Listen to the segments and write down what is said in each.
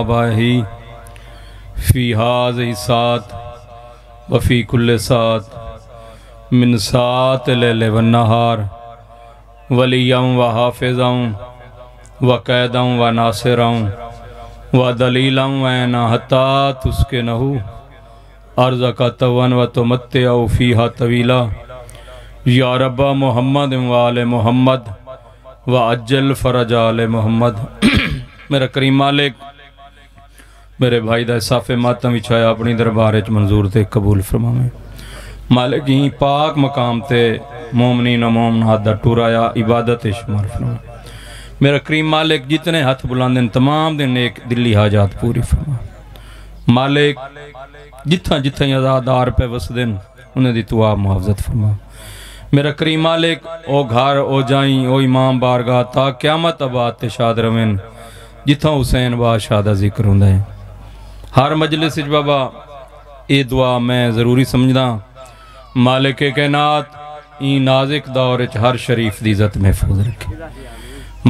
آباہی فی هذه الساعة وفی کل ساعت من ساعت لیل و نہار ولیم و حافظم و قیدم و ناصرم و دلیلم و اینا حتی تسکنہو ارزق تون و تمتعو فیہا طویلا یا رب محمد و آل محمد و عجل فرج آل محمد۔ میرا کریم مالک میرے بھائی دا صاف ماتم وچھایا اپنی دربارے چ منظور تے قبول فرمائے۔ مالک ہی پاک مقام تے مومنین و مومنات دا ٹورایا عبادت شمار فرمائے۔ میرا کریم مالک جتنے ہاتھ بلاندن تمام دن ایک دلی حاجات پوری فرمائے۔ مالک جتھا عزادار پہ وسدن انہیں دی تواب محافظت فرمائے۔ میرا کریم مالک او گھر او جائیں او امام بارگاہ تا قیامت آباد تے شاد روین جتھا حسین بادشاہ دا ذکر ہوندا ہے۔ ہر مجلس وچ بابا اے دعا میں ضروری سمجھدا مالک کائنات این نازک دور وچ ہر شریف دی عزت محفوظ رکھے۔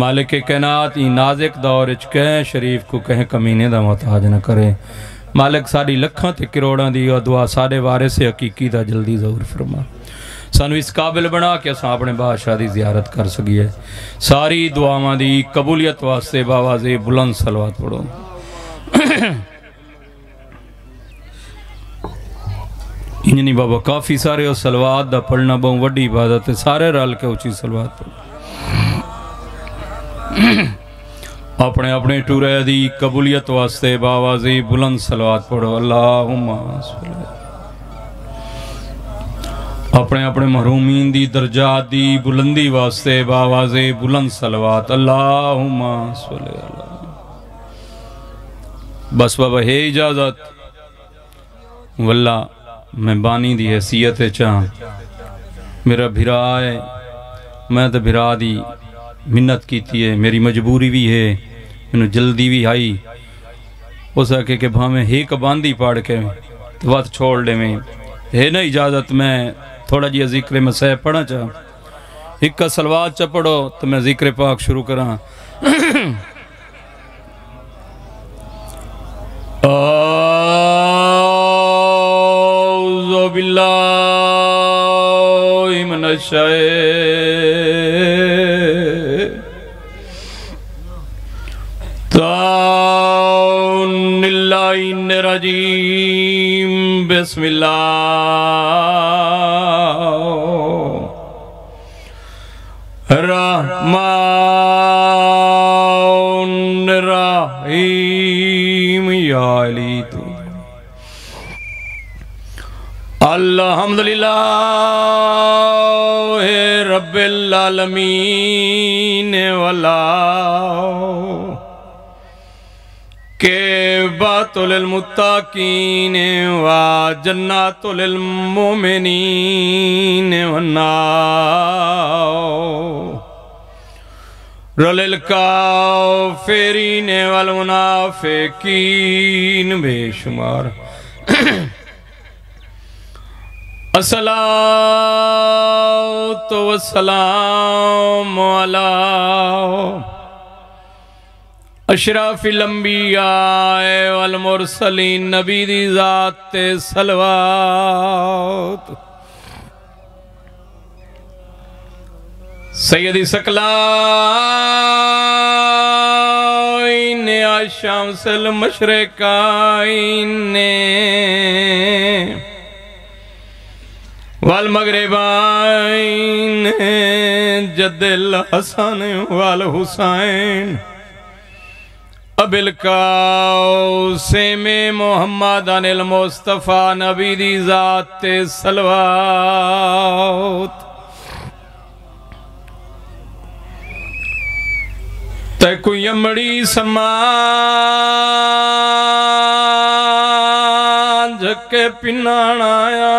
مالک کائنات این نازک دور وچ کہیں شریف کو کہیں کمینے دا محتاج نہ کرے۔ مالک ساری لکھاں تے کروڑاں دی دعا سارے وارث حقیقی دا جلدی ظہور فرما۔ سانو اس قابل بنا کہ اساں اپنے بادشاہ دی زیارت کر سکیے۔ ساری دعاواں دی قبولیت واسطے باواز بلند صلوات پڑھو۔ انجنی بابا کافی سارے اور صلوات دا پڑھنا بہت وڈی عبادت ہے، سارے رل کے اچھی صلوات پڑھو۔ اپنے اپنے ٹورے دی قبولیت واسطے باواز بلند صلوات پڑھو۔ اللہم صلی اللہ۔ اپنے اپنے محرومین دی درجات دی بلندی واسطے باواز بلند صلوات۔ اللہم صلی اللہ۔ بس بابا ہے اجازت واللہ میں بانی دی حیثیت چاہاں میرا بھرا ہے، میں تو بھرا دی منت کیتی ہے، میری مجبوری بھی ہے، میں جلدی بھی آئی ہو سکے کہ بھامیں ایک باندھی پاڑ کے وقت چھوڑ لے میں ہے نا اجازت۔ میں تھوڑا جی ذکر مسیح پڑھنا چاہاں، ایک کا صلوات چا پڑھو تو میں ذکر پاک شروع کراں۔ اعوذ باللہ من الشیطان الرجیم۔ بسم اللہ الرحمن الرحیم۔ یا علی تو الحمدللہ رب العالمین والا کہ بات للمتقین و جنات للمومنین والنار للکافرین والمنافقین بے شمار۔ الصلاۃ والسلام علی اشرف الانبیاء والمرسلین۔ نبی دی ذات صلوات۔ سیدی ثقلین الشمس المشرقین والمغربین جد الحسن والحسین اب القاسم محمد المصطفیٰ۔ نبی دی ذات صلوات۔ تے کوئی امڑی سمان جھکے پنانا آیا،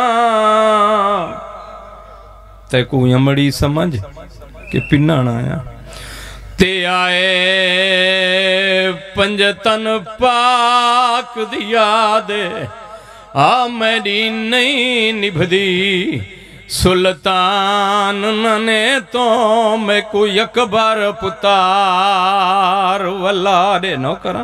تے کوئی امڑی سمجھ کے پنانا آیا، تے آئے پنجتن پاک دیا دے میری نہیں نبھدی سلطان ننے تو میں کوئی اکبر پتار واللہ دے نو کرا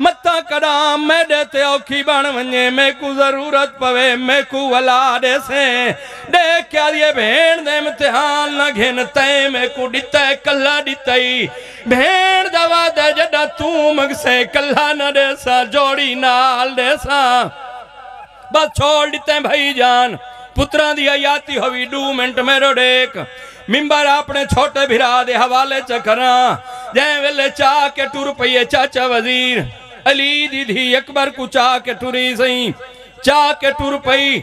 متا کڑام میں دیتے اوکھی بان ونجے میں کو ضرورت پوے میں کو ولا دے سے دیکھ کیا دیئے بھین دے امتحان نہ گھنتے میں کو دیتے کلا دیتے بھین دوا دے جڑا تو مگ سے کلا نہ دے سا جوڑی نال دے سا بس چھوڑ دیتے ہیں بھائی جان پتران دی آیاتی ہوئی 2 منٹ میرو ڈیک ممبر اپنے چھوٹے بھرا دے حوالے چکران جائیں ویلے چاہ کے ٹور پئیے چاچا وزیر علی دی دھی اکبر کو چاہ کے ٹوری سہیں چاہ کے ٹور پئی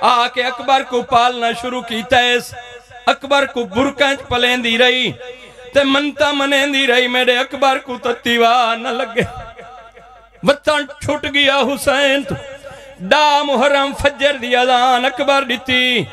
آکے اکبر کو پالنا شروع کی تیس اکبر کو برکنچ پلین دی رہی تے منتا منین دی رہی میرے اکبر کو تتیوہ نہ لگے وطن چھٹ گیا حسین تو دا محرم فجر دی اذان اکبر دیتی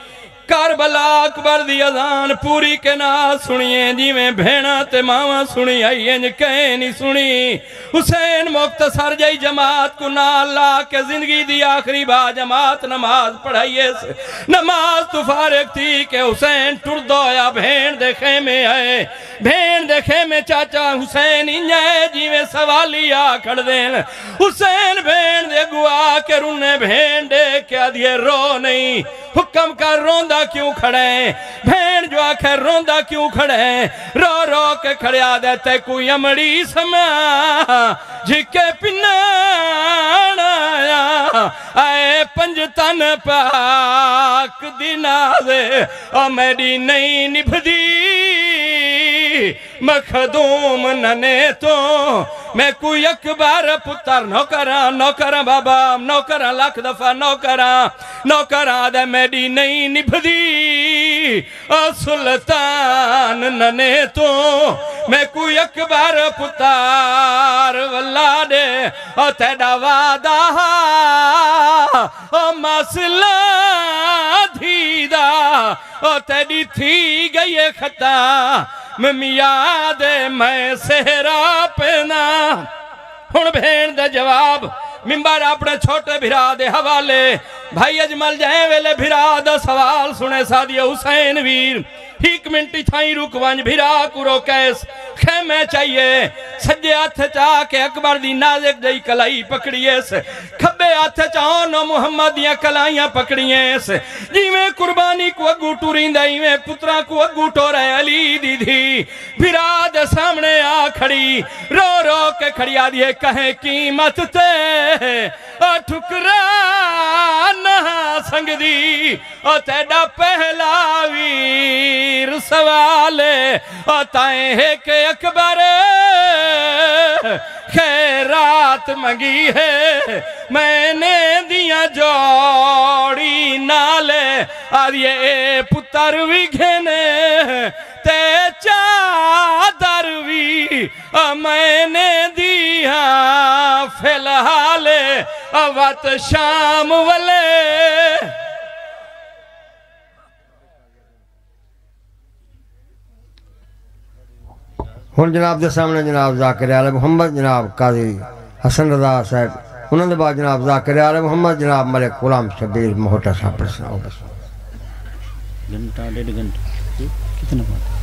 کربلا اکبر دی اذان پوری کے نال سنیے جی میں بھینا تے ماما سنی آئیے جو کہیں نہیں سنی حسین مختصر جائی جماعت کو نال لا کے زندگی دی آخری با جماعت نماز پڑھائیے سے نماز تو فارغ تھی کہ حسین ٹر دویا بھین دے خیمے آئے بھین دے خیمے چاچا حسین انجھے جی میں سوالی آکھڑ دین حسین بھین دے گوا کے رونے بھین دے کیا دیئے رو نہیں حکم کا روندہ کیوں کھڑے بھین جو آکھے روندہ کیوں کھڑے رو رو کے کھڑے آدھتے کوئی امڑی سما جھکے پنان آیا آئے پنجتن پاک دینازے اور میری نہیں نبھدی مخدوم ننے تو میں کوئی اکبر پتر نوکران بابا نوکران لاکھ دفعہ نوکران دے میری نہیں نبھدی سلطان ننے تو میں کوئی اکبر پتر واللہ دے اور تیڑا وعدہ اور مسئلہ دھیدہ اور تیڑی تھی گئی خطا میاں دے میں سہرا پینا ہن بھین دے جواب ممبر اپنے چھوٹے بھرا دے حوالے بھائی اجمل جائیں ویلے بھرا دا سوال سنے سادیہ حسین ویر ایک منٹی تھائیں رکوانج بھرا کو روکیس خیمے چاہیے سجے آتھے چاہ کے اکبر دی نازک جائی کلائی پکڑیے سے کھبے آتھے چاہوں نو محمد دیاں کلائیاں پکڑیے سے جی میں قربانی کو اگو ٹورین دائی میں پترہ کو اگو ٹورے علی دی دی بھرا دے سامنے آ کھڑی رو رو کے کھڑی آدھیے کہیں قیمت تے ٹھکرا نہ سنگ دی تیڑا پہلا ویر سوالے تائیں ہے کہ اکبر خیرات مگی ہے میں نے دیا جوڑی نالے آدھیے اے پتر وی گھنے تے چادر وی میں نے دیا فی الحال وقت شام والے ہن جناب دے سامنے جناب ذاکر آل محمد جناب قاضی حسن رضا صاحب انہوں نے بعد جناب ذاکر آل محمد جناب ملک غلام شبیر مہوٹا صاحب پر سناؤ بس گھنٹہ 1.5 گھنٹہ کتنا بات